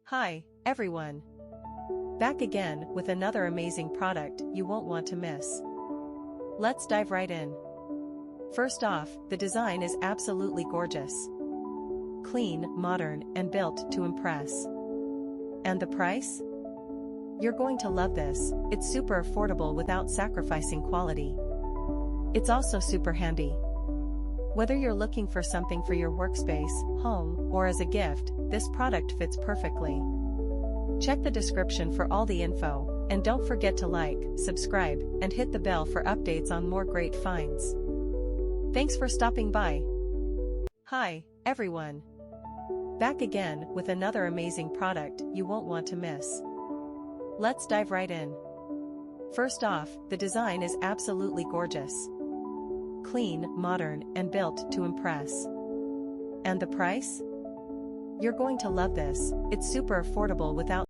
Hi, everyone. Back again with another amazing product you won't want to miss. Let's dive right in. First off, the design is absolutely gorgeous. Clean, modern, and built to impress. And the price? You're going to love this. It's super affordable without sacrificing quality. It's also super handy. Whether you're looking for something for your workspace, home, or as a gift, this product fits perfectly. Check the description for all the info, and don't forget to like, subscribe, and hit the bell for updates on more great finds. Thanks for stopping by. Hi, everyone. Back again with another amazing product you won't want to miss. Let's dive right in. First off, the design is absolutely gorgeous. Clean, modern, and built to impress. And the price? You're going to love this. It's super affordable without